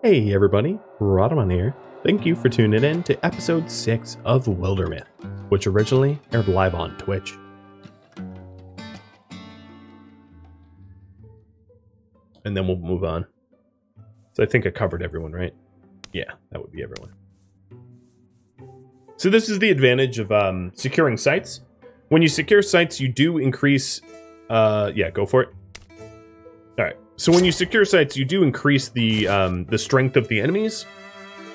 Hey everybody, Rhadamant here. Thank you for tuning in to episode 6 of Wildermyth, which originally aired live on Twitch. And then we'll move on. So I think I covered everyone, right? Yeah, that would be everyone. So this is the advantage of securing sites. When you secure sites, you do increase... yeah, go for it. Alright, so when you secure sites, you do increase the strength of the enemies,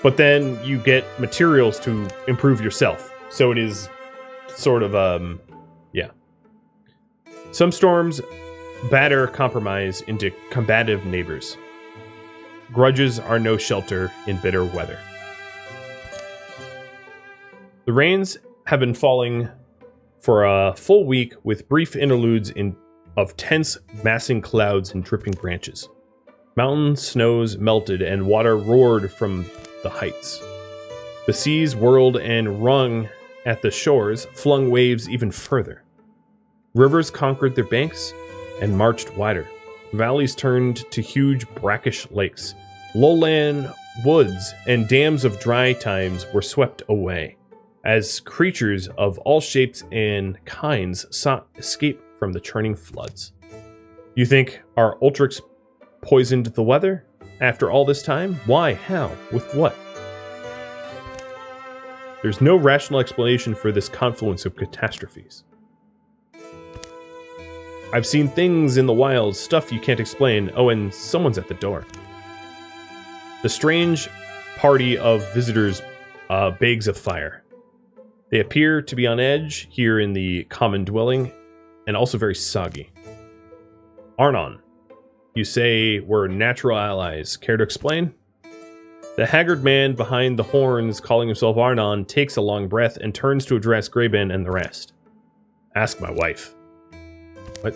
but then you get materials to improve yourself. So it is sort of, yeah. Some storms batter compromise into combative neighbors. Grudges are no shelter in bitter weather. The rains have been falling for a full week with brief interludes of tense, massing clouds and dripping branches. Mountain snows melted and water roared from the heights. The seas whirled and wrung at the shores, flung waves even further. Rivers conquered their banks and marched wider. Valleys turned to huge brackish lakes. Lowland woods and dams of dry times were swept away, as creatures of all shapes and kinds sought escape from the churning floods. You think our Ultrix poisoned the weather? After all this time? Why? How? With what? There's no rational explanation for this confluence of catastrophes. I've seen things in the wild, stuff you can't explain. Oh, and someone's at the door. The strange party of visitors begs of fire. They appear to be on edge here in the common dwelling, and also very soggy. Arnon, you say we're natural allies. Care to explain? The haggard man behind the horns, calling himself Arnon, takes a long breath and turns to address Graben and the rest. Ask my wife. What?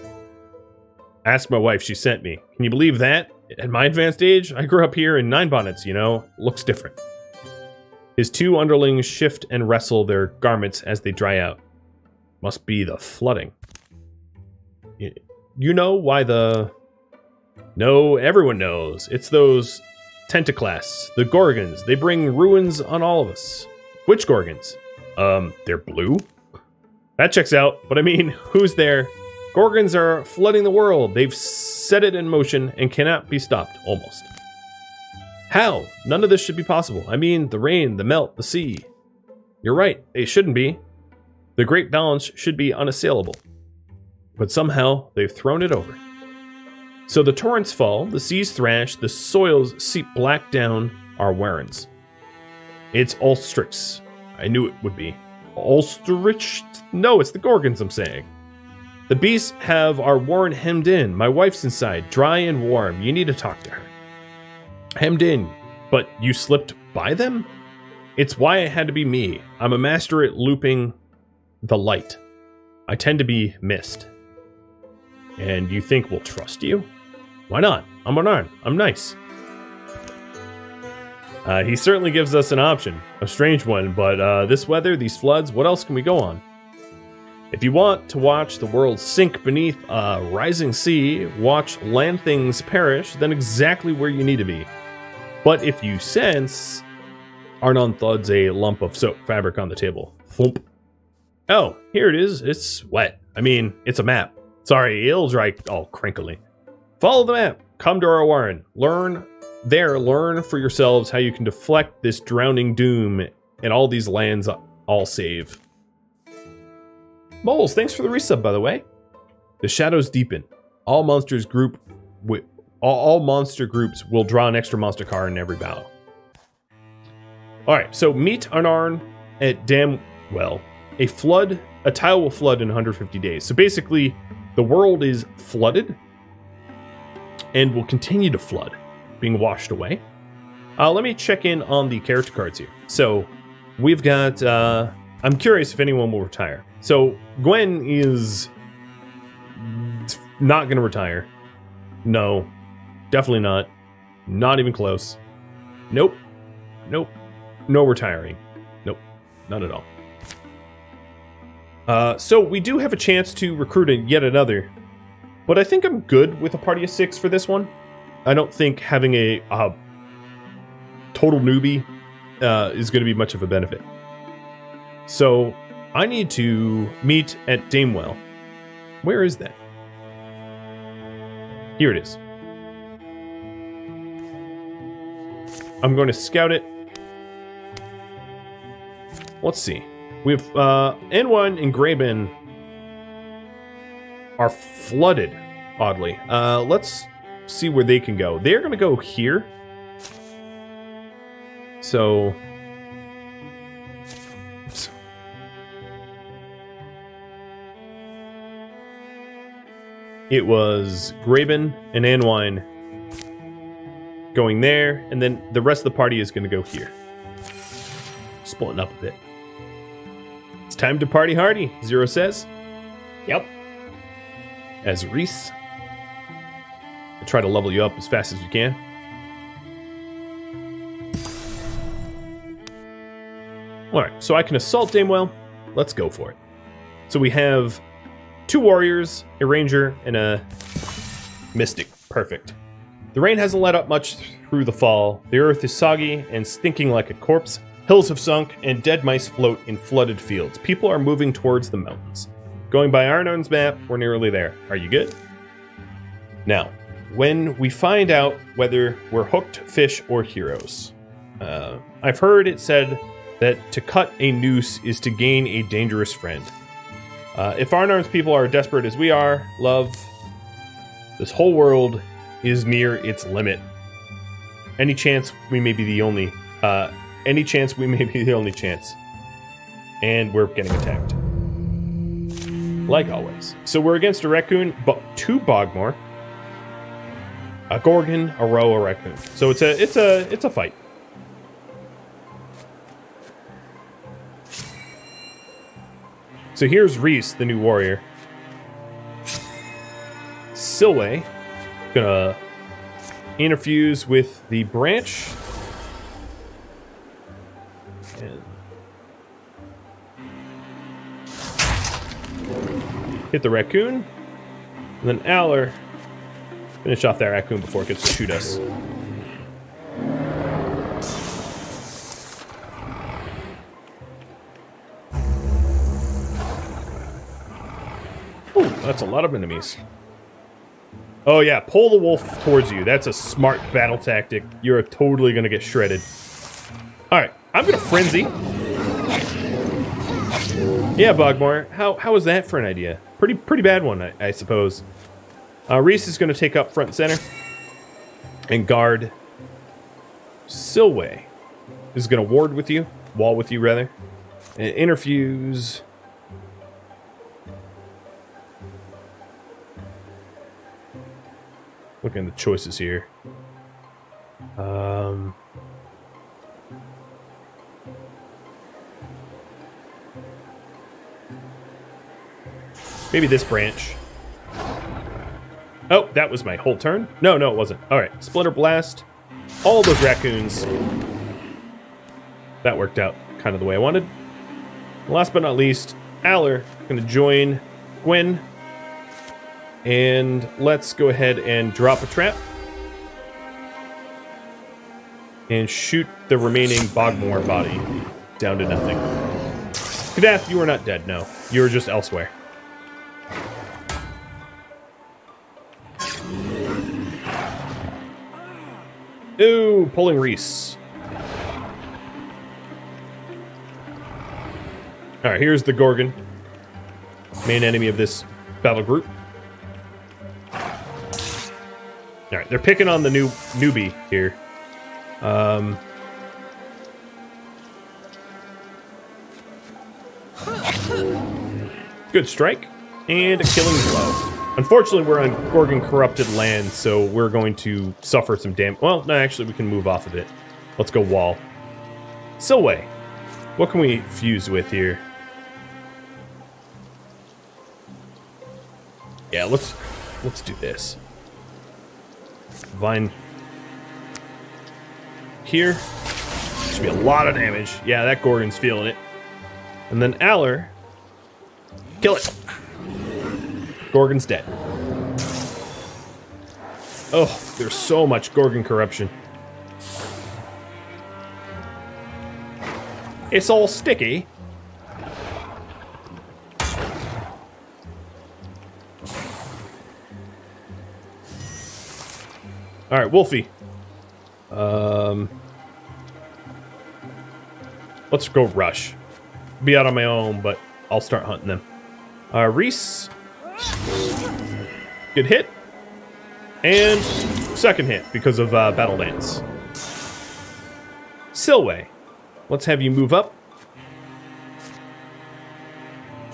Ask my wife, she sent me. Can you believe that? At my advanced age, I grew up here in Nine Bonnets, you know? Looks different. His two underlings shift and wrestle their garments as they dry out. Must be the flooding. You know why the... No, everyone knows. It's those tentaclasts, the Gorgons. They bring ruins on all of us. Which Gorgons? They're blue? That checks out, but I mean, who's there? Gorgons are flooding the world. They've set it in motion and cannot be stopped, almost. How? None of this should be possible. I mean, the rain, the melt, the sea. You're right, they shouldn't be. The great balance should be unassailable. But somehow, they've thrown it over. So the torrents fall, the seas thrash, the soils seep black down our warrens. It's Ulstrix. I knew it would be. Ulstrich? No, it's the Gorgons, I'm saying. The beasts have our warren hemmed in. My wife's inside, dry and warm. You need to talk to her. Hemmed in, but you slipped by them? It's why it had to be me. I'm a master at looping the light. I tend to be missed. And you think we'll trust you? Why not? I'm unarmed. I'm nice. He certainly gives us an option. A strange one, but this weather, these floods, what else can we go on? If you want to watch the world sink beneath a rising sea, watch land things perish, then exactly where you need to be. But if you sense... Arnon thuds a lump of soap fabric on the table. Thump. Oh, here it is. It's wet. I mean, it's a map. Sorry, it'll dry all crinkly. Follow the map. Come to our warren. Learn for yourselves how you can deflect this drowning doom and all these lands all save. Moles, thanks for the resub, by the way. The shadows deepen. All monster groups will draw an extra monster card in every battle. Alright, so meet Arnon at Damewell. A tile will flood in 150 days. So basically, the world is flooded and will continue to flood, being washed away. Let me check in on the character cards here. So we've got, I'm curious if anyone will retire. So Gwen is not going to retire. No, definitely not. Not even close. Nope. Nope. No retiring. Nope. Not at all. So we do have a chance to recruit yet another, but I think I'm good with a party of 6 for this one. I don't think having a total newbie is going to be much of a benefit. So I need to meet at Damewell. Where is that? Here it is. I'm going to scout it. Let's see. We have N1 and Graben are flooded, oddly. Let's see where they can go. They're going to go here. So... it was Graben and Anwine going there, and then the rest of the party is going to go here. Splitting up a bit. It's time to party hardy, Zero says. Yep. As Reese. I try to level you up as fast as we can. Alright, so I can assault Damewell. Let's go for it. So we have 2 warriors, a ranger, and a mystic. Perfect. The rain hasn't let up much through the fall. The earth is soggy and stinking like a corpse. Hills have sunk, and dead mice float in flooded fields. People are moving towards the mountains. Going by Arnon's map, we're nearly there. Are you good? Now, when we find out whether we're hooked fish or heroes, I've heard it said that to cut a noose is to gain a dangerous friend. If Arnon's people are desperate as we are, love, this whole world is near its limit. Any chance we may be the only chance. And we're getting attacked. Like always. So we're against a raccoon, but 2 Bogmore, a Gorgon, a roe, a raccoon. So it's a fight. So here's Reese, the new warrior. Silway, gonna interfuse with the branch. And hit the raccoon. And then Aller, finish off that raccoon before it gets to shoot us. Ooh, that's a lot of enemies. Oh yeah, pull the wolf towards you. That's a smart battle tactic. You're totally gonna get shredded. Alright, I'm gonna frenzy. Yeah, Bogmore, how was that for an idea? Pretty bad one, I suppose. Reese is gonna take up front and center. And guard. Silway is gonna ward with you. Wall with you, rather. And interfuse. Looking at the choices here. Maybe this branch. Oh, that was my whole turn? No, it wasn't. Alright, Splinter Blast. All those raccoons. That worked out kind of the way I wanted. Last but not least, Aller gonna join Gwen. And let's go ahead and drop a trap. And shoot the remaining Bogmore body down to nothing. Kadath, you are not dead, no. You are just elsewhere. Ooh, pulling Reese. Alright, here's the Gorgon. Main enemy of this battle group. Alright, they're picking on the newbie here. Good strike. And a killing blow. Unfortunately, we're on Gorgon corrupted land, so we're going to suffer some damage. Well, no, actually, we can move off of it. Let's go wall. Silway. What can we fuse with here? Yeah, let's do this. Vine here. Should be a lot of damage. Yeah, that Gorgon's feeling it. And then Aller. Kill it. Gorgon's dead. Oh, there's so much Gorgon corruption. It's all sticky. All right, Wolfie. Let's go rush. Be out on my own, but I'll start hunting them. Reese. Good hit. And second hit because of Battle Dance. Silway. Let's have you move up.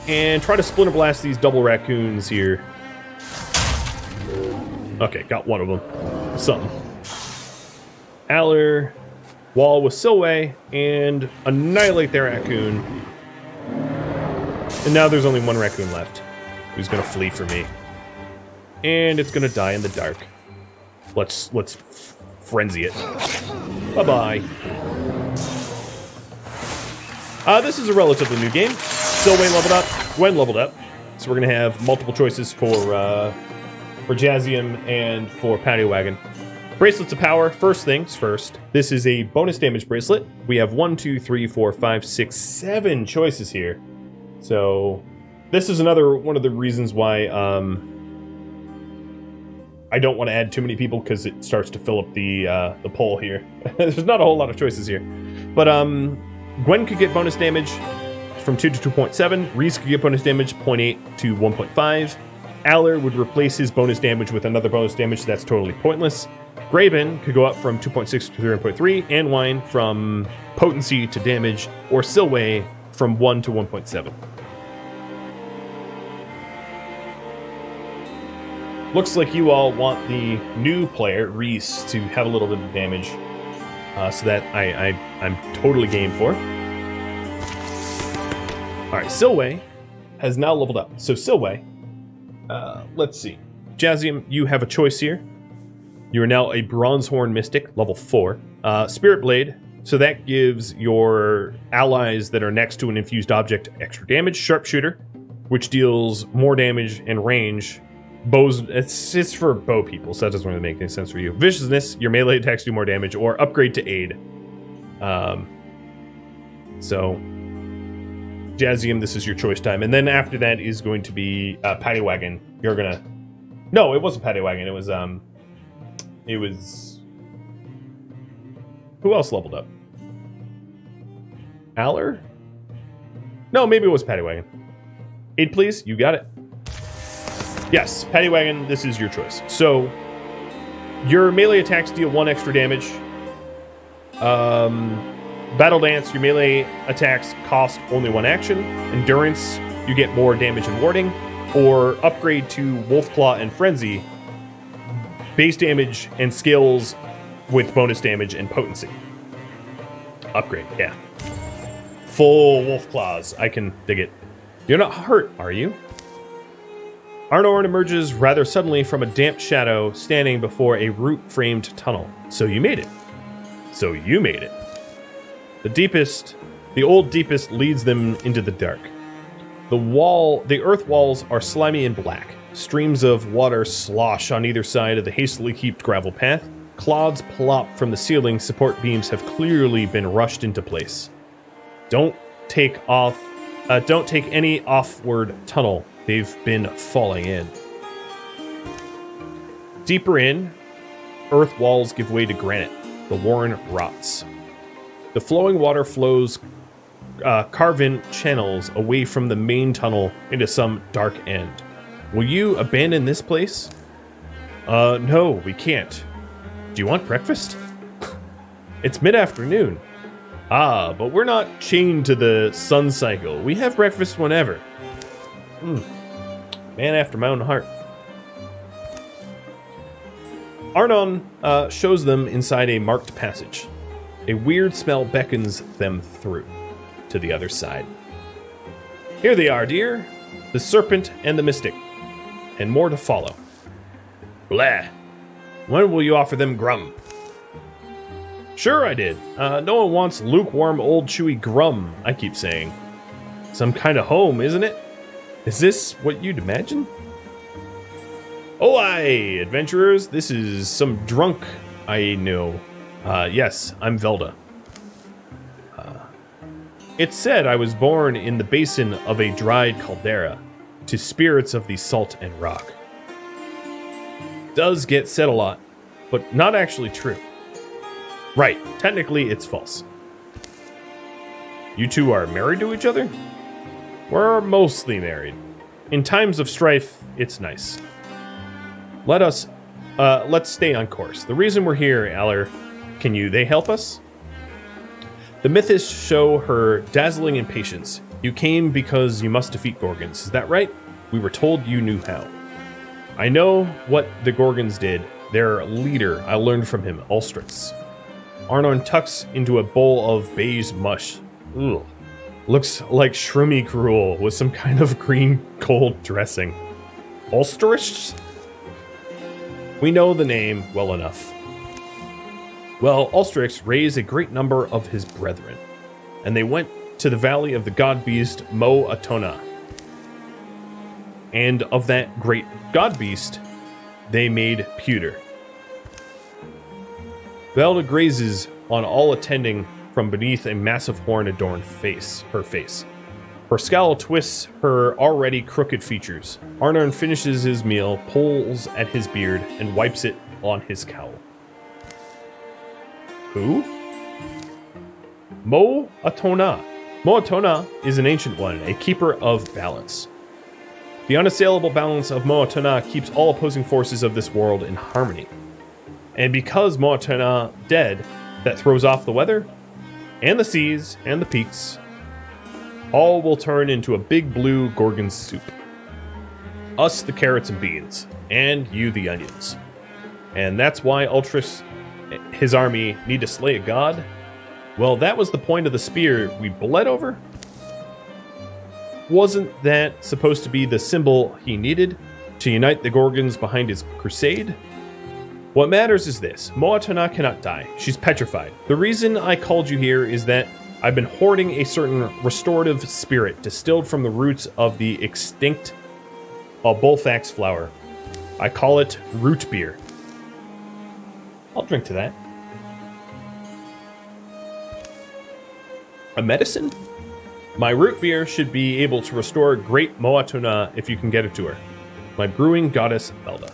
And try to Splinter Blast these double raccoons here. Okay, got one of them. Something. Aller. Wall with Silway. And annihilate their raccoon. And now there's only one raccoon left. Who's going to flee from me. And it's going to die in the dark. Let's frenzy it. Bye-bye. This is a relatively new game. Silway leveled up. Gwen leveled up. So we're going to have multiple choices for Jazzium and for Paddy Wagon. Bracelets of Power, first things first. This is a bonus damage bracelet. We have 1, 2, 3, 4, 5, 6, 7 choices here. So this is another one of the reasons why I don't want to add too many people, because it starts to fill up the poll here. There's not a whole lot of choices here. But Gwen could get bonus damage from 2 to 2.7. Reese could get bonus damage 0.8 to 1.5. Aller would replace his bonus damage with another bonus damage that's totally pointless. Graven could go up from 2.6 to 3.3, and Wine from potency to damage, or Silway from 1 to 1.7. Looks like you all want the new player, Reese, to have a little bit of damage, so that I'm totally game for. Alright, Silway has now leveled up. So Silway, let's see. Jazzium, you have a choice here. You are now a Bronzehorn Mystic, level 4. Spirit Blade, so that gives your allies that are next to an infused object extra damage. Sharpshooter, which deals more damage and range. Bows, it's for bow people, so that doesn't really make any sense for you. Viciousness, your melee attacks do more damage, or upgrade to aid. So, Jazzium, this is your choice time. And then after that is going to be Paddy Wagon. You're gonna... No, it wasn't Paddy Wagon, it was... Who else leveled up? Aller? No, maybe it was Paddy Wagon. Aid, please. You got it. Yes, Paddy Wagon, this is your choice. So, your melee attacks deal 1 extra damage. Battle Dance, your melee attacks cost only 1 action. Endurance, you get more damage and warding. Or upgrade to Wolfclaw and Frenzy. Base damage and skills with bonus damage and potency. Upgrade, yeah. Full Wolf Claws. I can dig it. You're not hurt, are you? Arnorn emerges rather suddenly from a damp shadow standing before a root-framed tunnel. So you made it. So you made it. The old deepest leads them into the dark. The earth walls are slimy and black. Streams of water slosh on either side of the hastily heaped gravel path. Clods plop from the ceiling. Support beams have clearly been rushed into place. Don't take any offward tunnel. They've been falling in. Deeper in, earth walls give way to granite. The warren rots. The flowing water flows carven channels away from the main tunnel into some dark end. Will you abandon this place? No, we can't. Do you want breakfast? It's mid-afternoon. Ah, but we're not chained to the sun cycle. We have breakfast whenever. Man after my own heart. Arnon shows them inside a marked passage. A weird smell beckons them through to the other side. Here they are, dear. The Serpent and the Mystic. And more to follow. Blah. When will you offer them grum? Sure I did. No one wants lukewarm old chewy grum, I keep saying. Some kind of home, isn't it? Is this what you'd imagine? Oh aye, adventurers, this is some drunk I know. Yes, I'm Velda. It's said I was born in the basin of a dried caldera, to spirits of the salt and rock. Does get said a lot, but not actually true. Right, technically it's false. You two are married to each other? We're mostly married. In times of strife, it's nice. Let's stay on course. The reason we're here, Aller, they help us? The mythists show her dazzling impatience. You came because you must defeat Gorgons, is that right? We were told you knew how. I know what the Gorgons did. Their leader, I learned from him, Ulstrix. Arnon tucks into a bowl of beige mush. Ugh. Looks like shroomy gruel with some kind of green cold dressing. Ulstrix? We know the name well enough. Well, Ulstrix raised a great number of his brethren, and they went to the valley of the god beast Mo-Atona. And of that great god beast, they made pewter. Velda grazes on all attending from beneath a massive horn adorned her face. Her scowl twists her already crooked features. Arnon finishes his meal, pulls at his beard, and wipes it on his cowl. Who? Mo-Atona. Mo-Atona is an ancient one, a keeper of balance. The unassailable balance of Mo-Atona keeps all opposing forces of this world in harmony. And because Mo-Atona dead, that throws off the weather, and the seas, and the peaks, all will turn into a big blue Gorgon soup. Us the carrots and beans, and you the onions. And that's why Ultrix, his army, need to slay a god? Well, that was the point of the spear we bled over? Wasn't that supposed to be the symbol he needed to unite the Gorgons behind his crusade? What matters is this. Mo-Atona cannot die. She's petrified. The reason I called you here is that I've been hoarding a certain restorative spirit distilled from the roots of the extinct bullfax flower. I call it root beer. I'll drink to that. A medicine? My root beer should be able to restore great Mo-Atona if you can get it to her. My brewing goddess Velda.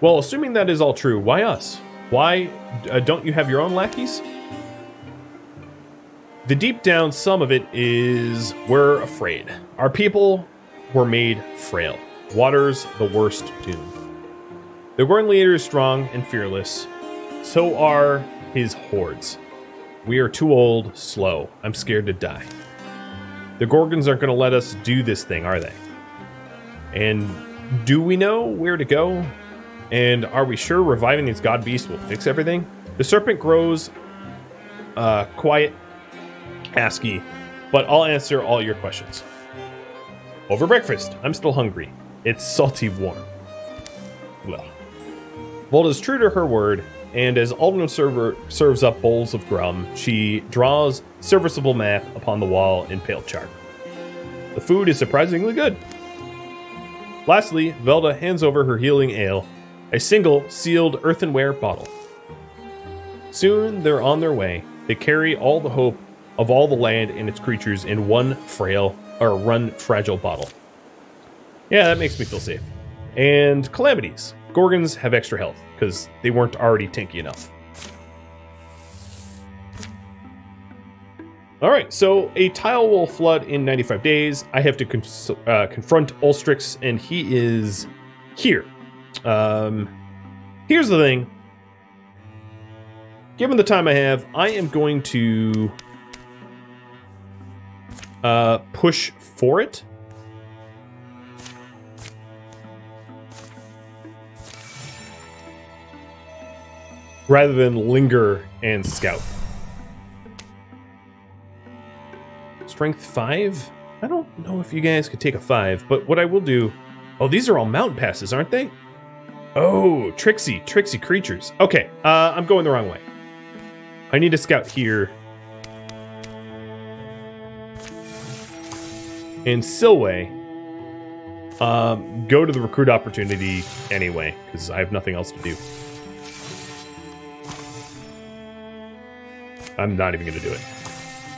Well, assuming that is all true, why us? Why don't you have your own lackeys? The deep down sum of it is we're afraid. Our people were made frail. Water's the worst doom. The Gorgon leader is strong and fearless. So are his hordes. We are too old, slow. I'm scared to die. The Gorgons aren't going to let us do this thing, are they? And do we know where to go? And are we sure reviving these god beasts will fix everything? The serpent grows quiet, ASCII, but I'll answer all your questions. Over breakfast. I'm still hungry. It's salty warm. Well, Volda's true to her word, and as Alden serves up bowls of grum, she draws serviceable map upon the wall in pale chalk. The food is surprisingly good. Lastly, Velda hands over her healing ale, a single sealed earthenware bottle. Soon they're on their way. They carry all the hope of all the land and its creatures in one fragile bottle. Yeah, that makes me feel safe. And calamities. Gorgons have extra health, because they weren't already tanky enough. Alright, so a tile will flood in 95 days. I have to confront Ulstrix, and he is here. Here's the thing. Given the time I have, I am going to push for it. Rather than linger and scout. Strength 5? I don't know if you guys could take a 5, but what I will do... Oh, these are all mountain passes, aren't they? Oh, tricksy creatures. Okay, I'm going the wrong way. I need to scout here. In Silway, go to the recruit opportunity anyway, because I have nothing else to do. I'm not even going to do it.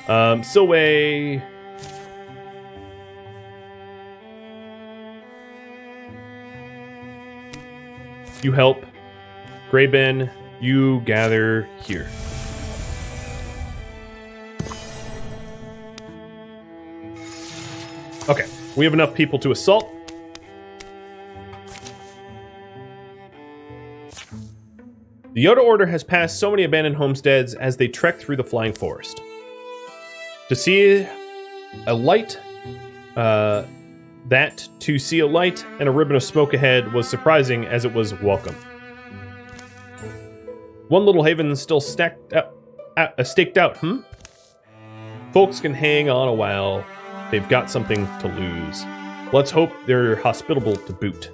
Silway. You help. Grayben, you gather here. Okay, we have enough people to assault. The Yoda Order has passed so many abandoned homesteads as they trek through the flying forest. To see a light, to see a light and a ribbon of smoke ahead was surprising as it was welcome. One little haven still staked out, Folks can hang on a while. They've got something to lose. Let's hope they're hospitable to boot.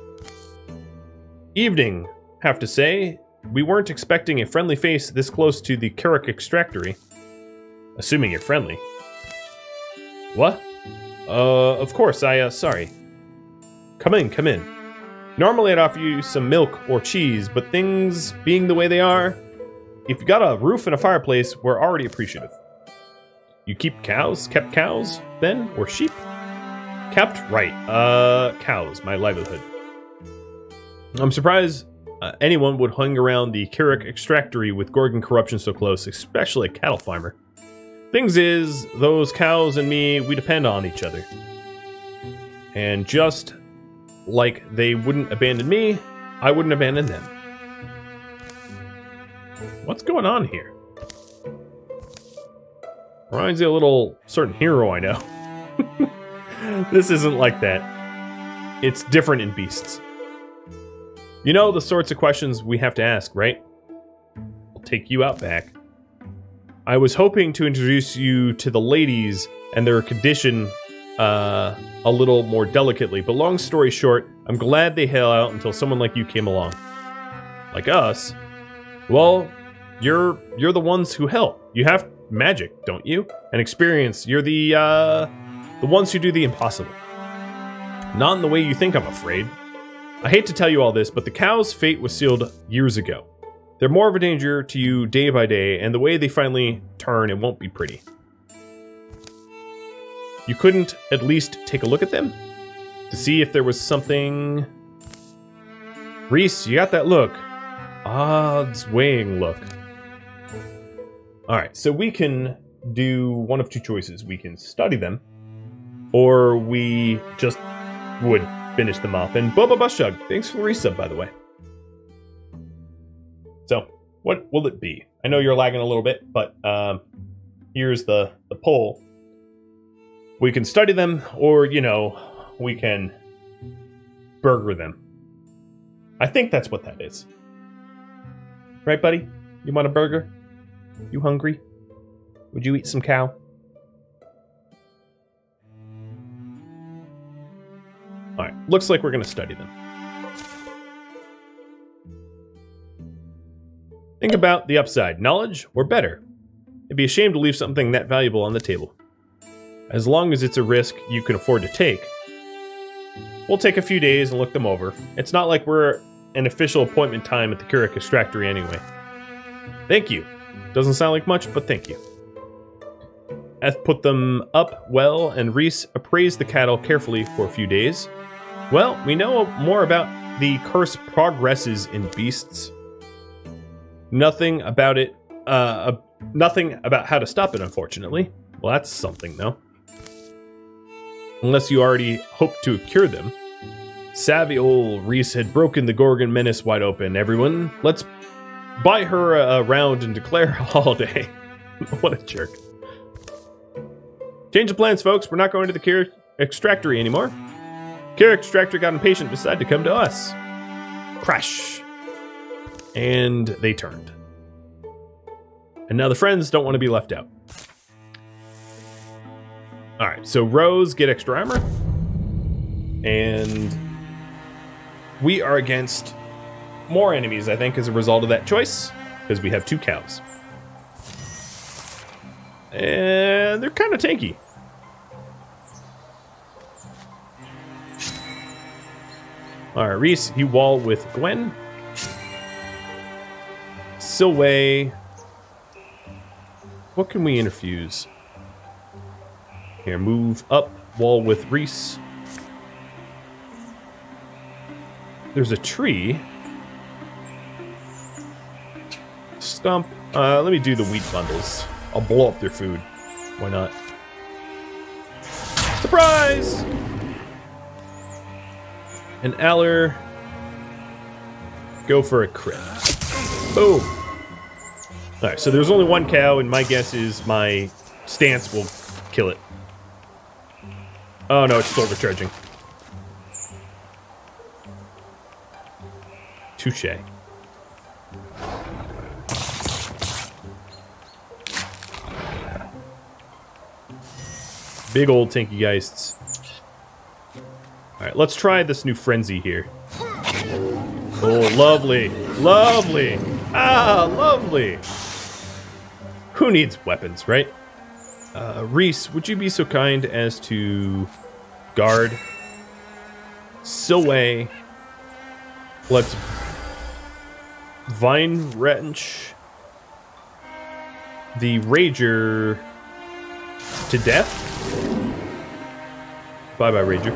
Evening, have to say. We weren't expecting a friendly face this close to the Carrick Extractory. Assuming you're friendly. What? Of course, sorry. Come in. Normally I'd offer you some milk or cheese, but things being the way they are, if you got a roof and a fireplace, we're already appreciative. You kept cows, then? Or sheep? Kept? Right. Cows, my livelihood. I'm surprised anyone would hang around the Carrick Extractory with Gorgon corruption so close, especially a cattle farmer. Things is, those cows and me, we depend on each other. And just like they wouldn't abandon me, I wouldn't abandon them. What's going on here? Reminds me of a little certain hero I know. This isn't like that. It's different in beasts. You know the sorts of questions we have to ask, right? I'll take you out back. I was hoping to introduce you to the ladies and their condition a little more delicately, but long story short, I'm glad they held out until someone like you came along. Like us? Well, you're the ones who help. You have magic, don't you? And experience. You're the ones who do the impossible. Not in the way you think, I'm afraid. I hate to tell you all this, but the cow's fate was sealed years ago. They're more of a danger to you day by day, and the way they finally turn, it won't be pretty. You couldn't at least take a look at them? To see if there was something... Reese, you got that look. Odds weighing look. Alright, so we can do one of two choices. We can study them, or we just would finish them off. And Boba Bushug, thanks for the resub, by the way. So, what will it be? I know you're lagging a little bit, but here's the poll. We can study them, or, you know, we can burger them. I think that's what that is. Right, buddy? You want a burger? You hungry? Would you eat some cow? Alright, looks like we're going to study them. Think about the upside. Knowledge or better? It'd be a shame to leave something that valuable on the table. As long as it's a risk you can afford to take. We'll take a few days and look them over. It's not like we're an official appointment time at the Carrick Extractory anyway. Thank you. Doesn't sound like much, but thank you. Eth put them up well, and Reese appraised the cattle carefully for a few days. Well, we know more about the curse progresses in beasts. Nothing about it, nothing about how to stop it, unfortunately. Well, that's something, though. Unless you already hope to cure them. Savvy old Reese had broken the Gorgon menace wide open. Everyone, let's buy her a round and declare a holiday. What a jerk. Change of plans, folks. We're not going to the Carrick Extractory anymore. Carrick Extractor got impatient and decided to come to us. Crash. And they turned. And now the friends don't want to be left out. Alright, so Rose get extra armor. And we are against more enemies, I think, as a result of that choice. Because we have 2 cows. And they're kind of tanky. Alright, Reese, you wall with Gwen. Silway. What can we interfuse? Here, move up. Wall with Reese. There's a tree. Stump. Let me do the wheat bundles. I'll blow up their food. Why not? Surprise! And Aller. Go for a crit. Boom. Alright, so there's only one cow, and my guess is my stance will kill it. Oh no, it's still overcharging. Touche. Big old tanky geists. Alright, let's try this new frenzy here. Oh, lovely. Lovely. Ah, lovely. Who needs weapons, right? Reese, would you be so kind as to guard Silway? Let's Vine Wrench the Rager to death. Bye-bye, Rager.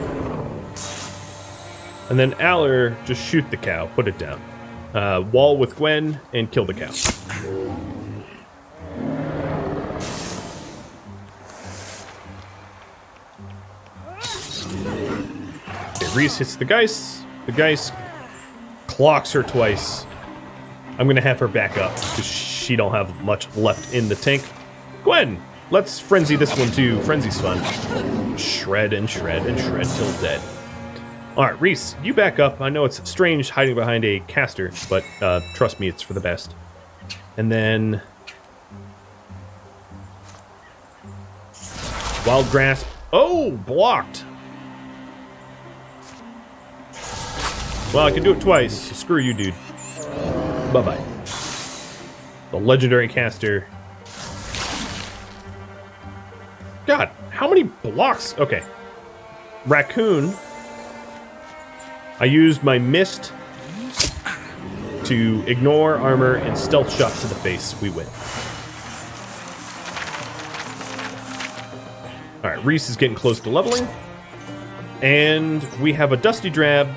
And then Aller, just shoot the cow, put it down. Wall with Gwen, and kill the cow. Okay, Reese hits the Geist. The Geist clocks her twice. I'm gonna have her back up, because she don't have much left in the tank. Gwen, let's frenzy this one too. Frenzy's fun. Shred and shred and shred till dead. Alright, Reese, you back up. I know it's strange hiding behind a caster, but trust me, it's for the best. And then... Wild Grasp. Oh, blocked! Well, I can do it twice, so screw you, dude. Bye-bye. The legendary caster. God, how many blocks? Okay. Raccoon. I used my mist to ignore armor and stealth shot to the face. We win. Alright, Reese is getting close to leveling. And we have a Dusty Drab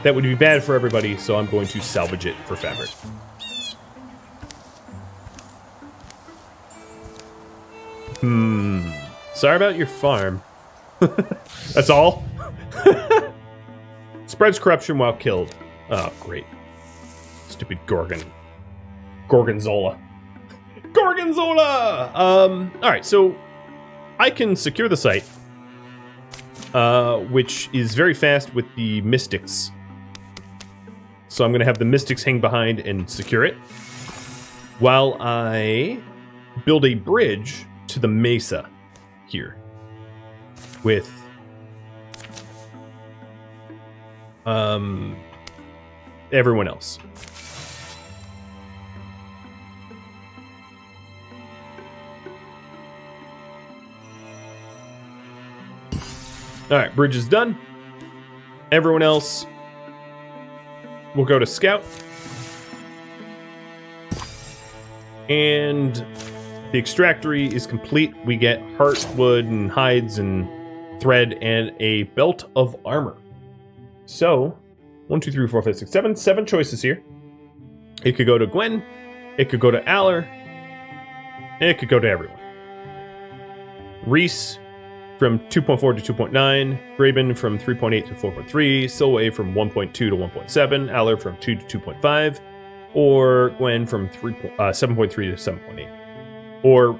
that would be bad for everybody, so I'm going to salvage it for fabric. Sorry about your farm. That's all? Spreads corruption while killed. Oh, great. Stupid Gorgon. Gorgonzola. Gorgonzola! Alright, so I can secure the site, which is very fast with the Mystics. So I'm going to have the Mystics hang behind and secure it, while I build a bridge to the Mesa here with everyone else. Alright, bridge is done. Everyone else will go to Scout. And the extractory is complete. We get heartwood and hides and thread and a belt of armor. So, 1, 2, 3, 4, 5, 6, 7. 7 choices here. It could go to Gwen. It could go to Aller. And it could go to everyone. Reese from 2.4 to 2.9. Graben from 3.8 to 4.3. Silway from 1.2 to 1.7. Aller from 2 to 2.5. Or Gwen from 7.3 to 7.8. Or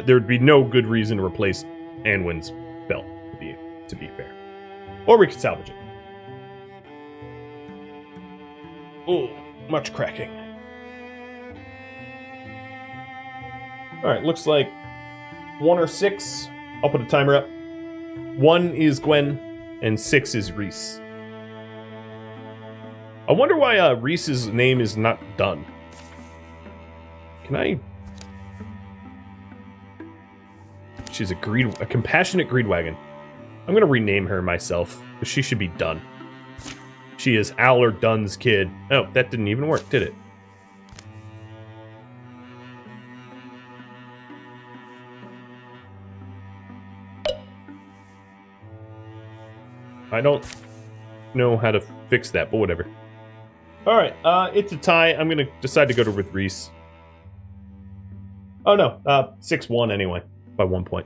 there would be no good reason to replace Anwin's belt, to be fair. Or we could salvage it. Oh, much cracking. Alright, looks like 1 or 6. I'll put a timer up. 1 is Gwen, and 6 is Reese. I wonder why Reese's name is not done. Can I... She's a compassionate greedwagon. I'm gonna rename her myself, because she should be done. She is Aller Dunn's kid. Oh, that didn't even work, did it? I don't know how to fix that, but whatever. Alright, it's a tie. I'm gonna decide to go with Reese. Oh no, 6-1 anyway, by 1 point.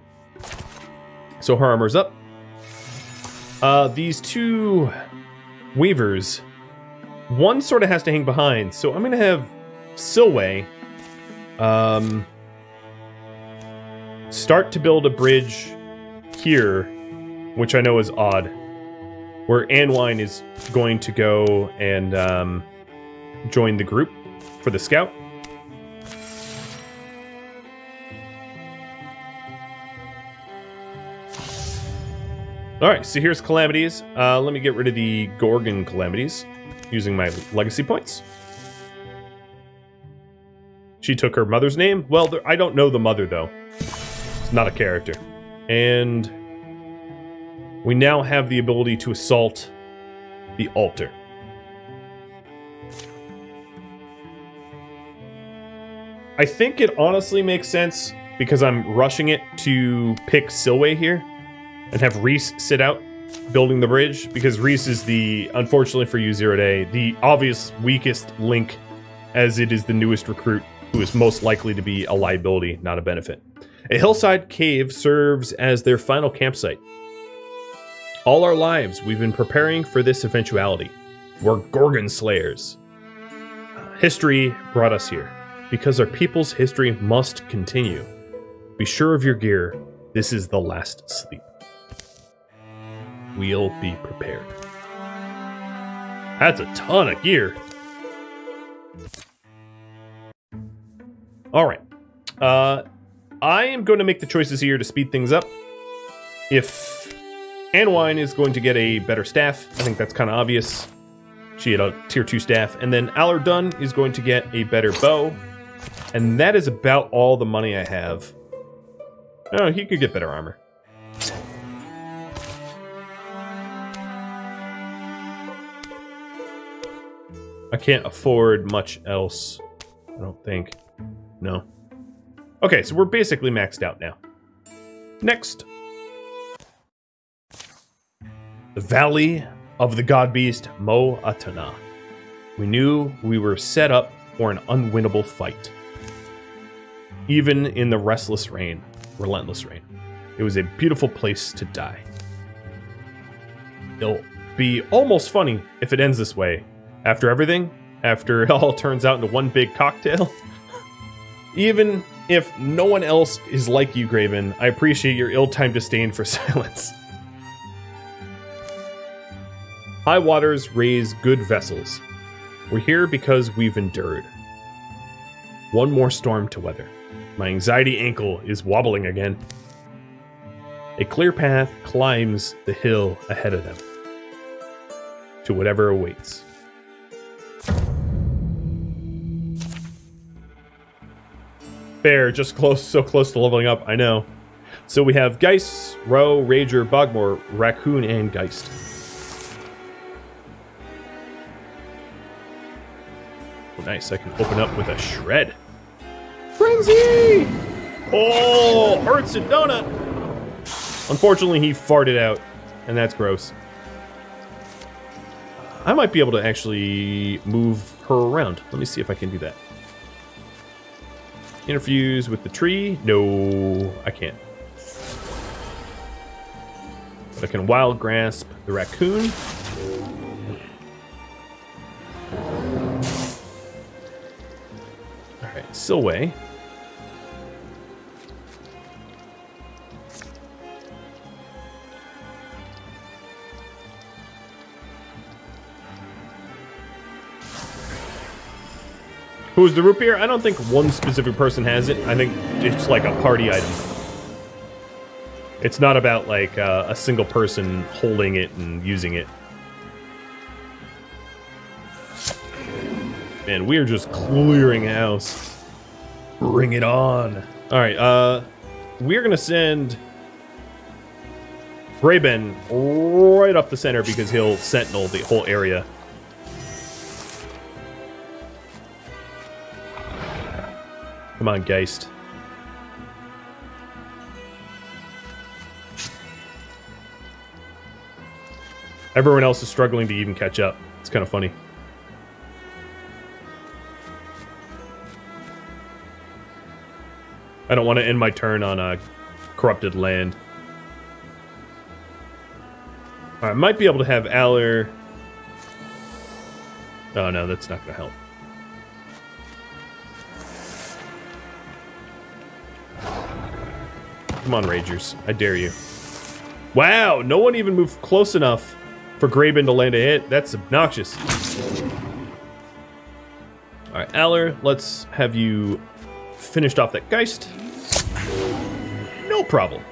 So her armor's up. These two weavers, one sort of has to hang behind, so I'm gonna have Silway start to build a bridge here, which I know is odd, where Anwine is going to go and join the group for the scout. Alright, so here's Calamities. Let me get rid of the Gorgon Calamities using my legacy points. She took her mother's name? Well, I don't know the mother, though. It's not a character. And we now have the ability to assault the altar. I think it honestly makes sense, because I'm rushing it, to pick Silway here and have Reese sit out building the bridge, because Reese is the, unfortunately for you, Zero Day, the obvious weakest link, as it is the newest recruit, who is most likely to be a liability, not a benefit. A hillside cave serves as their final campsite. All our lives, we've been preparing for this eventuality. We're Gorgon Slayers. History brought us here, because our people's history must continue. Be sure of your gear. This is the last sleep. We'll be prepared. That's a ton of gear. Alright. I am going to make the choices here to speed things up. If Anwine is going to get a better staff, I think that's kind of obvious. She had a tier 2 staff. And then Allerdun is going to get a better bow. And that is about all the money I have. Oh, he could get better armor. I can't afford much else, I don't think. No. Okay, so we're basically maxed out now. Next. The Valley of the God Beast Mo Atana. We knew we were set up for an unwinnable fight. Even in the relentless rain. It was a beautiful place to die. It'll be almost funny if it ends this way. After everything, after it all turns out into one big cocktail. Even if no one else is like you, Graven, I appreciate your ill-timed disdain for silence. High waters raise good vessels. We're here because we've endured. One more storm to weather. My anxiety ankle is wobbling again. A clear path climbs the hill ahead of them. To whatever awaits. Fair, just close, so close to leveling up, I know. So we have Geist, Roe, Rager, Bogmore, Raccoon, and Geist. Oh, nice, I can open up with a Shred. Frenzy! Oh, hurts it, donut! Unfortunately, he farted out, and that's gross. I might be able to actually move her around. Let me see if I can do that. Interfuse with the tree? No, I can't. But I can Wild Grasp the Raccoon. Alright, Silway. Who's the root beer? I don't think one specific person has it. I think it's like a party item. It's not about like a single person holding it and using it. Man, we're just clearing house. Bring it on. All right, we're gonna send Braben right up the center because he'll sentinel the whole area. Come on, Geist. Everyone else is struggling to even catch up. It's kind of funny. I don't want to end my turn on a corrupted land. I might be able to have Aller... Oh no, that's not going to help. Come on, Ragers. I dare you. Wow, no one even moved close enough for Graben to land a hit. That's obnoxious. Alright, Aller, let's have you finished off that Geist. No problem.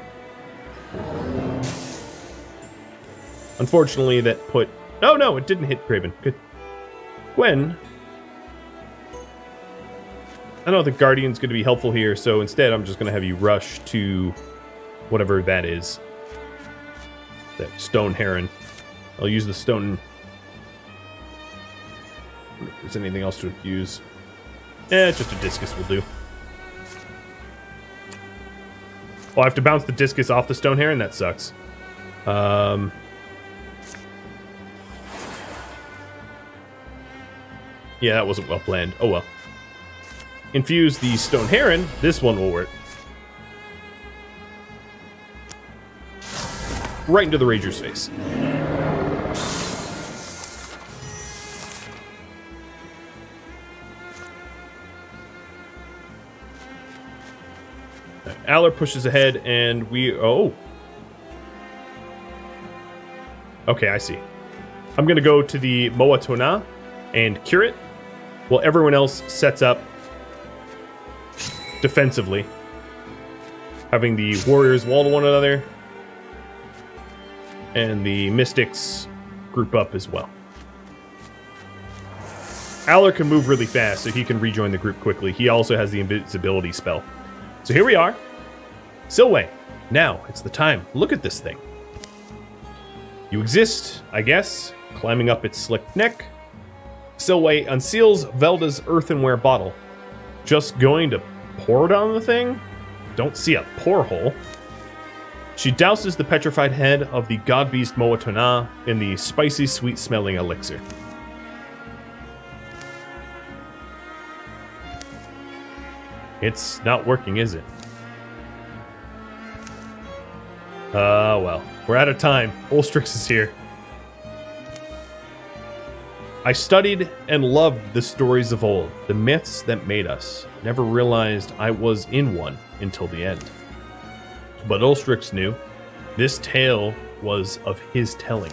Unfortunately, that put... Oh no, it didn't hit Graben. Good. Gwen... I don't think Guardian's going to be helpful here, so instead I'm just going to have you rush to whatever that is. That stone heron. I'll use the stone... I wonder if there's anything else to use. Just a discus will do. Well, I have to bounce the discus off the stone heron? That sucks. Yeah, that wasn't well planned. Oh well. Infuse the stone heron. This one will work. Right into the Rager's face. Aller pushes ahead, and we... Oh. Okay, I see. I'm going to go to the Moatona and cure it, while everyone else sets up defensively. Having the warriors wall to one another, and the mystics group up as well. Aller can move really fast, so he can rejoin the group quickly. He also has the invisibility spell. So here we are. Silway, now it's the time. Look at this thing. You exist, I guess, climbing up its slick neck. Silway unseals Velda's earthenware bottle. Just going to pour it on the thing? Don't see a pour hole. She douses the petrified head of the god beast Moatona in the spicy, sweet-smelling elixir. It's not working, is it? Well, we're out of time. Ulstrix is here. I studied and loved the stories of old, the myths that made us. Never realized I was in one until the end. But Ulstrix knew. This tale was of his telling.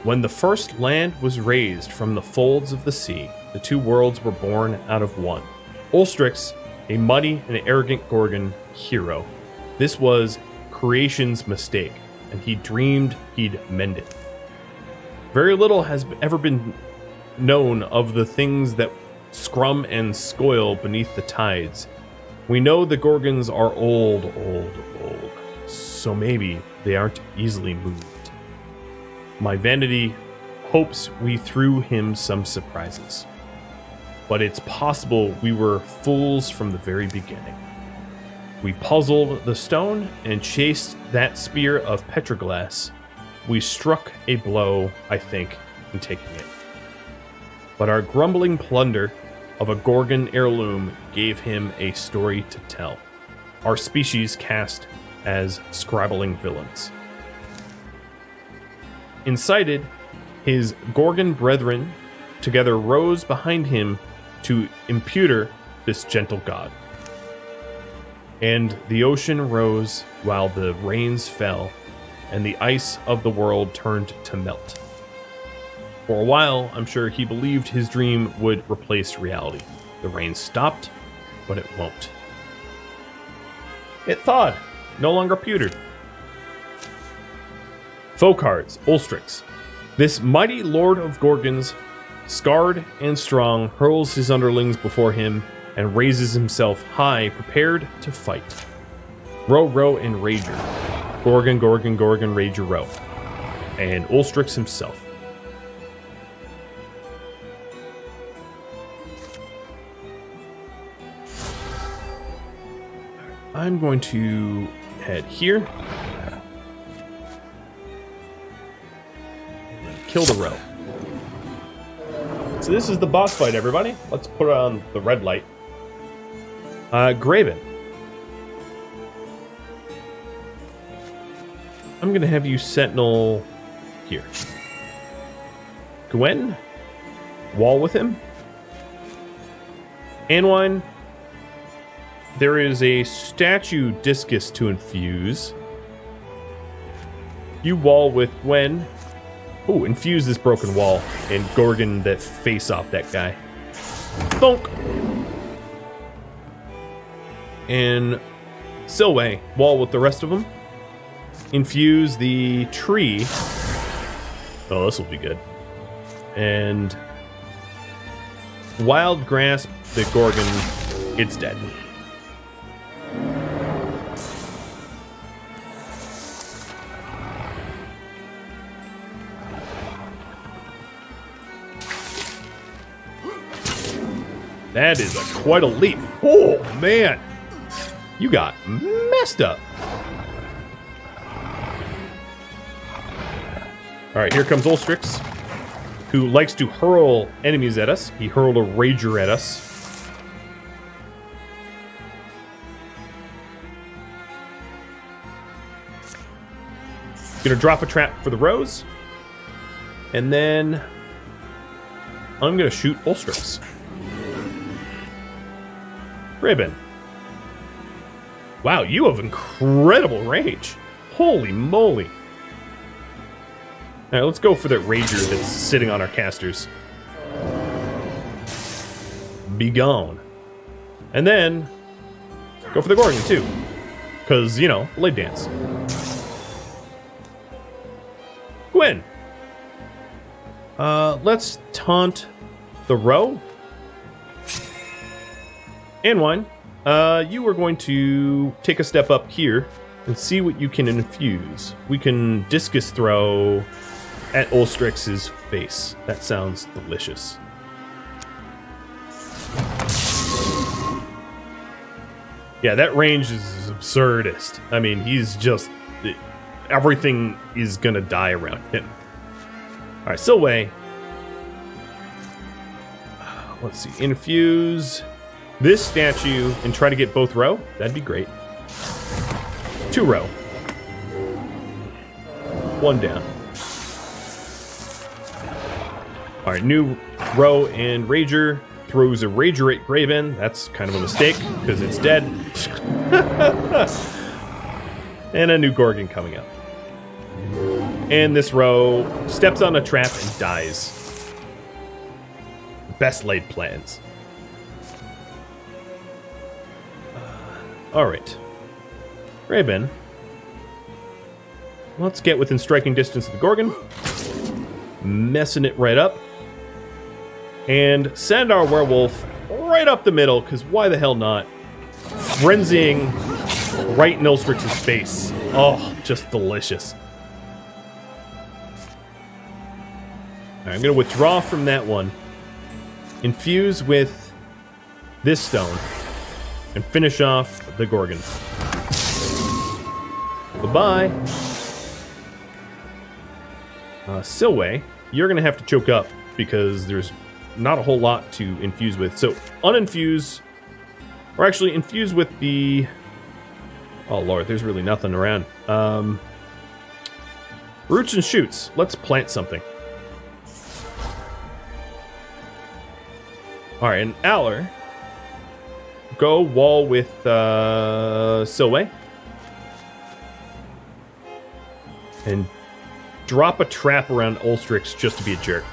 When the first land was raised from the folds of the sea, the two worlds were born out of one. Ulstrix, a muddy and arrogant Gorgon hero. This was creation's mistake, and he dreamed he'd mend it. Very little has ever been known of the things that scrum and scoil beneath the tides. We know the Gorgons are old, so maybe they aren't easily moved. My vanity hopes we threw him some surprises. But it's possible we were fools from the very beginning. We puzzled the stone and chased that spear of petroglass. We struck a blow, I think, in taking it. But our grumbling plunder of a Gorgon heirloom gave him a story to tell. Our species cast as scribbling villains. Incited, his Gorgon brethren together rose behind him to impugn this gentle god. And the ocean rose while the rains fell, and the ice of the world turned to melt. For a while, I'm sure he believed his dream would replace reality. The rain stopped, but it won't. It thawed, no longer pewtered. Foe cards, Ulstrix. This mighty lord of Gorgons, scarred and strong, hurls his underlings before him and raises himself high, prepared to fight. Row, row, and Rager. Gorgon, Gorgon, Gorgon, Rager, row. And Ulstrix himself. I'm going to head here. kill the row. So this is the boss fight, everybody. Let's put on the red light. Graven. I'm going to have you sentinel here. Gwen, wall with him. Anwine, there is a statue discus to infuse. You wall with Gwen. Ooh, infuse this broken wall and Gorgon that face off that guy. Thunk! And Silway, wall with the rest of them. Infuse the tree. Oh, this will be good. And Wild Grasp the Gorgon. It's dead. That is quite a leap. Oh, man. You got messed up. All right, here comes Ulstrix, who likes to hurl enemies at us. He hurled a Rager at us. Gonna drop a trap for the Rose. And then I'm gonna shoot Ulstrix. Ribbon. Wow, you have incredible range. Holy moly. All right, let's go for that Rager that's sitting on our casters. Be gone. And then go for the Gorgon too. Because, you know, blade dance. Gwen. Let's taunt the row. Anwine, you are going to take a step up here and see what you can infuse. We can discus throw at Ulstrix's face. That sounds delicious. Yeah, that range is absurdist. I mean, he's just... everything is gonna die around him. Alright, Silway. Let's see. Infuse this statue and try to get both row. That'd be great. 2 row. 1 down. Alright, new row and Rager throws a Rager at Graven. That's kind of a mistake because it's dead. And a new Gorgon coming up. And this row steps on a trap and dies. Best laid plans. Alright. Graven. Let's get within striking distance of the Gorgon. Messing it right up. And send our werewolf right up the middle, because why the hell not? Frenzying right in Ulstrix's face. Oh, just delicious. Alright, I'm going to withdraw from that one. Infuse with this stone. And finish off the Gorgon. Goodbye. Silway, you're going to have to choke up because there's not a whole lot to infuse with. So, uninfuse, or actually infuse with the... Oh, Lord, there's really nothing around. Roots and shoots. Let's plant something. Alright, and Aller, go wall with Silway. And drop a trap around Ulstrix just to be a jerk.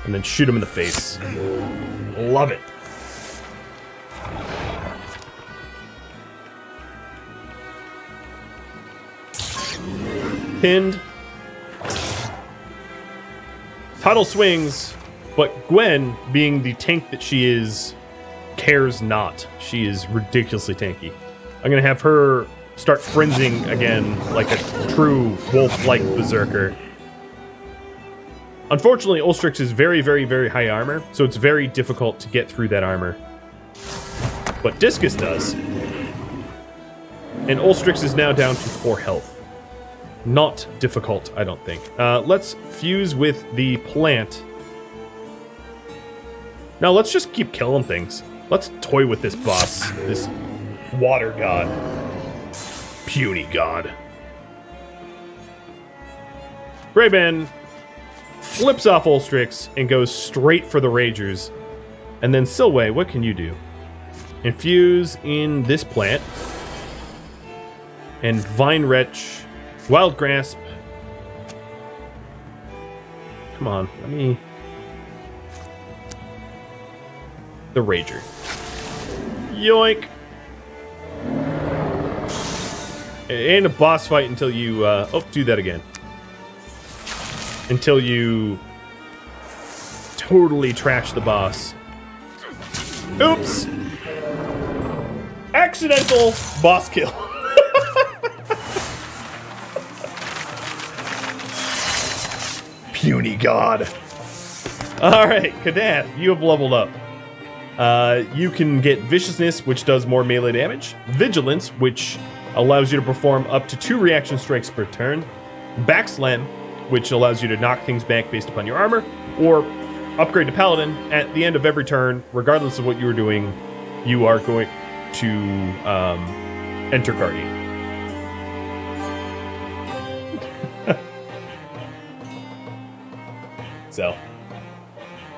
And then shoot him in the face. Love it. Pinned. Tidal swings, but Gwen, being the tank that she is, cares not. She is ridiculously tanky. I'm going to have her start frenzying again like a true wolf-like berserker. Unfortunately, Ulstrix is very, very, very high armor, so it's very difficult to get through that armor. But Discus does. And Ulstrix is now down to 4 health. not difficult, I don't think. Let's fuse with the plant. No, let's just keep killing things. Let's toy with this boss, this water god. Puny god. Rayban flips off Ulstrix and goes straight for the Ragers. And then Silway, what can you do? Infuse in this plant. And Vine Wretch, Wild Grasp. Come on, let me... The Rager. Yoink! It ain't a boss fight until you, oh, do that again. Until you totally trash the boss. Oops! Accidental boss kill. Puny god. Alright, Kadath, you have leveled up. You can get Viciousness, which does more melee damage. Vigilance, which allows you to perform up to 2 reaction strikes per turn. Backslam, which allows you to knock things back based upon your armor. Or upgrade to Paladin. At the end of every turn, regardless of what you are doing, you are going to enter Guardian. So,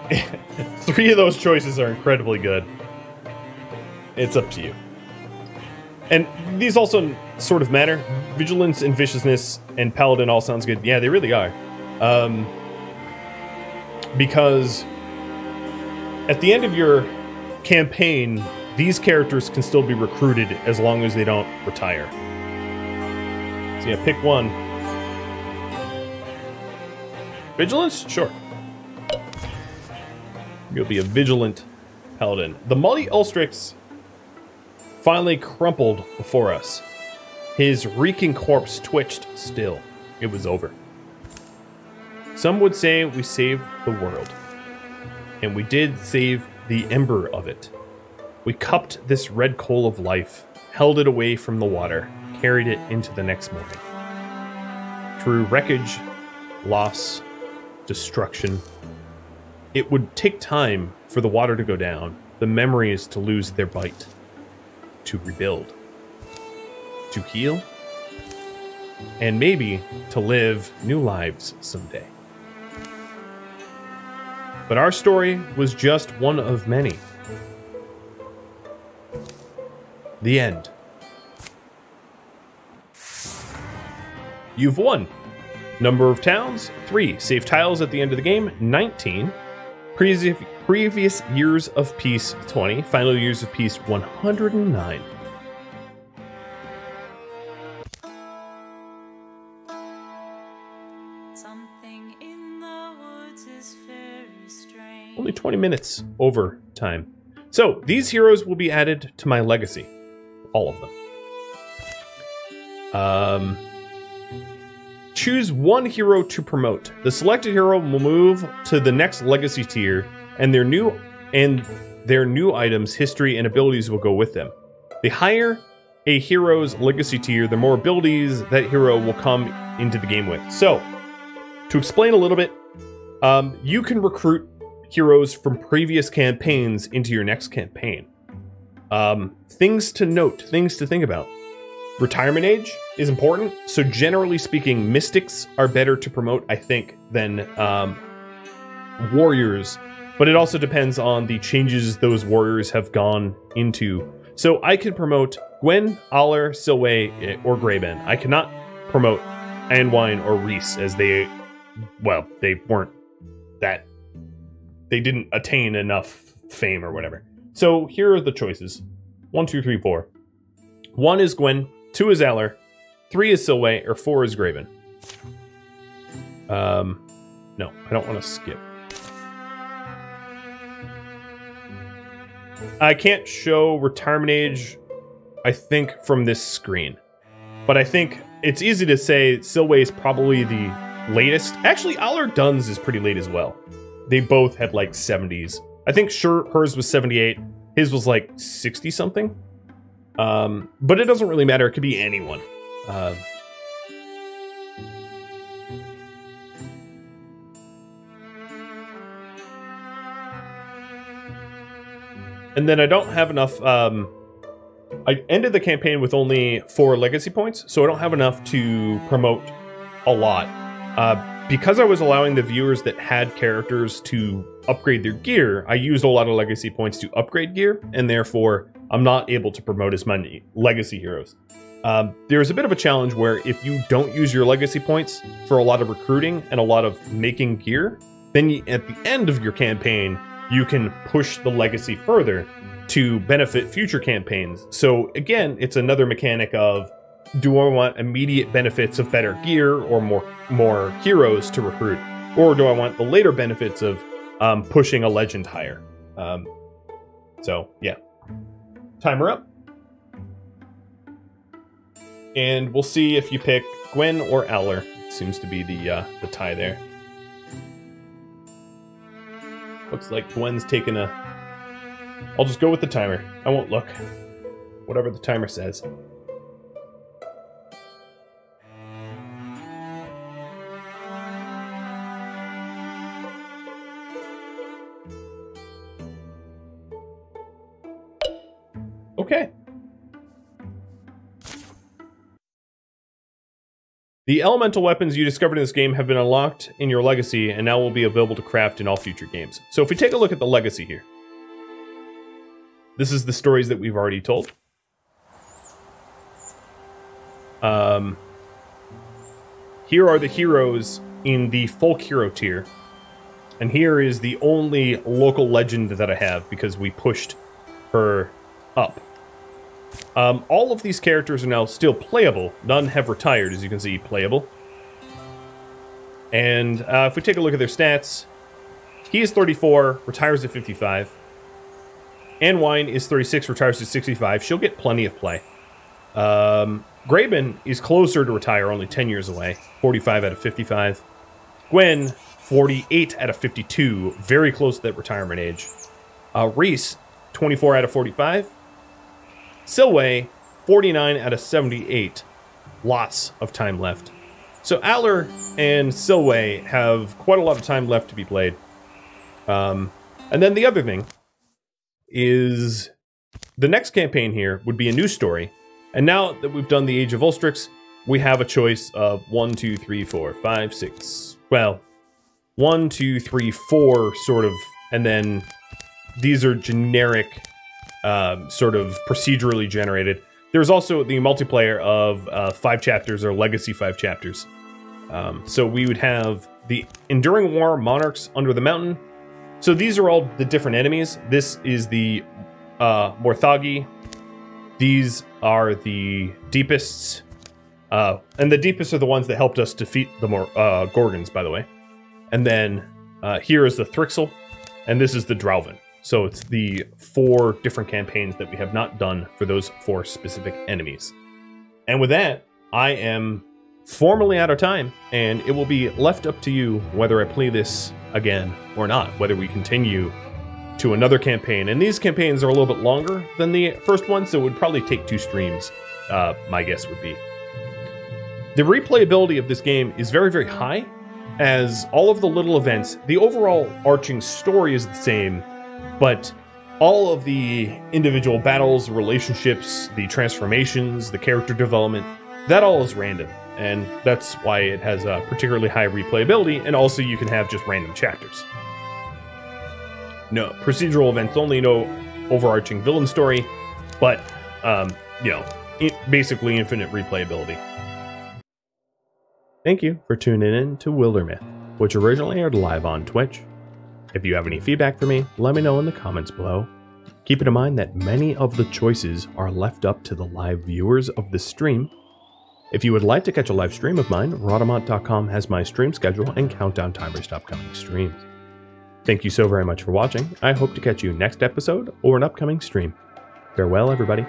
3 of those choices are incredibly good. It's up to you. And these also sort of matter. Vigilance and Viciousness and Paladin all sounds good. Yeah, they really are. Because at the end of your campaign, these characters can still be recruited as long as they don't retire. So yeah, pick one. Vigilance? Sure. You'll be a vigilant paladin. The Mully Ulstrix finally crumpled before us. His reeking corpse twitched still. It was over. Some would say we saved the world. And we did save the ember of it. We cupped this red coal of life, held it away from the water, carried it into the next morning. Through wreckage, loss, destruction, it would take time for the water to go down, the memories to lose their bite, to rebuild, to heal, and maybe to live new lives someday. But our story was just one of many. The end. You've won. Number of towns, 3. Save tiles at the end of the game, 19. Previous years of peace, 20. Final years of peace, 109. Something in the woods is very strange. Only 20 minutes over time. So, these heroes will be added to my legacy. All of them. Choose one hero to promote. The selected hero will move to the next legacy tier, and their new items, history, and abilities will go with them. The higher a hero's legacy tier, the more abilities that hero will come into the game with. So, to explain a little bit, you can recruit heroes from previous campaigns into your next campaign. Things to note, things to think about. Retirement age is important, so generally speaking, mystics are better to promote, I think, than warriors, but it also depends on the changes those warriors have gone into. So I can promote Gwen, Aller, Silway, or Grayben. I cannot promote Anwine or Reese, as they weren't that, they didn't attain enough fame or whatever. So here are the choices. 1, 2, 3, 4. 1 is Gwen, 2 is Aller, 3 is Silway, or 4 is Graven. No, I don't want to skip. I can't show retirement age, I think, from this screen. But I think it's easy to say Silway is probably the latest. Actually, Aller Dunn's is pretty late as well. They both had like 70s. I think sure hers was 78. His was like 60 something. But it doesn't really matter. It could be anyone. And then I don't have enough... I ended the campaign with only 4 legacy points, so I don't have enough to promote a lot. Because I was allowing the viewers that had characters to upgrade their gear, I used a lot of legacy points to upgrade gear, and therefore I'm not able to promote as many legacy heroes. There's a bit of a challenge where if you don't use your legacy points for a lot of recruiting and a lot of making gear, then at the end of your campaign, you can push the legacy further to benefit future campaigns. So again, it's another mechanic of, do I want immediate benefits of better gear or more heroes to recruit? Or do I want the later benefits of pushing a legend higher? So yeah. Timer up. And we'll see if you pick Gwen or Aller. Seems to be the tie there. Looks like Gwen's taking a... I'll just go with the timer. I won't look. Whatever the timer says. Okay. The elemental weapons you discovered in this game have been unlocked in your legacy and now will be available to craft in all future games. So if we take a look at the legacy here. This is the stories that we've already told. Here are the heroes in the folk hero tier. And here is the only local legend that I have because we pushed her up. All of these characters are now still playable. None have retired, as you can see, playable. And if we take a look at their stats, he is 34, retires at 55. Anne Wine is 36, retires to 65. She'll get plenty of play. Graben is closer to retire, only 10 years away. 45 out of 55. Gwen, 48 out of 52. Very close to that retirement age. Reese, 24 out of 45. Silway, 49 out of 78. Lots of time left. So Aller and Silway have quite a lot of time left to be played. And then the other thing is the next campaign here would be a new story. And now that we've done the Age of Ulstrix, we have a choice of 1, 2, 3, 4, 5, 6. Well, 1, 2, 3, 4 sort of, and then these are generic, sort of procedurally generated. There's also the multiplayer of 5 chapters or Legacy 5 chapters. So we would have the Enduring War, Monarchs Under the Mountain. So these are all the different enemies. This is the Morthagi. These are the Deepists. And the Deepists are the ones that helped us defeat the Gorgons, by the way. And then here is the Thrixel. And this is the Drauven. So it's the 4 different campaigns that we have not done for those 4 specific enemies. And with that, I am formally out of time, and it will be left up to you whether I play this again or not, whether we continue to another campaign. And these campaigns are a little bit longer than the first one, so it would probably take 2 streams, my guess would be. The replayability of this game is very, very high, as all of the little events, the overall arching story is the same, but all of the individual battles, relationships, the transformations, the character development, that all is random. And that's why it has a particularly high replayability, and also you can have just random chapters. No procedural events only, no overarching villain story, but, you know, basically infinite replayability. Thank you for tuning in to Wildermyth, which originally aired live on Twitch. If you have any feedback for me, let me know in the comments below. Keep in mind that many of the choices are left up to the live viewers of the stream. If you would like to catch a live stream of mine, Rhadamant.com has my stream schedule and countdown timers to upcoming streams. Thank you so very much for watching. I hope to catch you next episode or an upcoming stream. Farewell, everybody.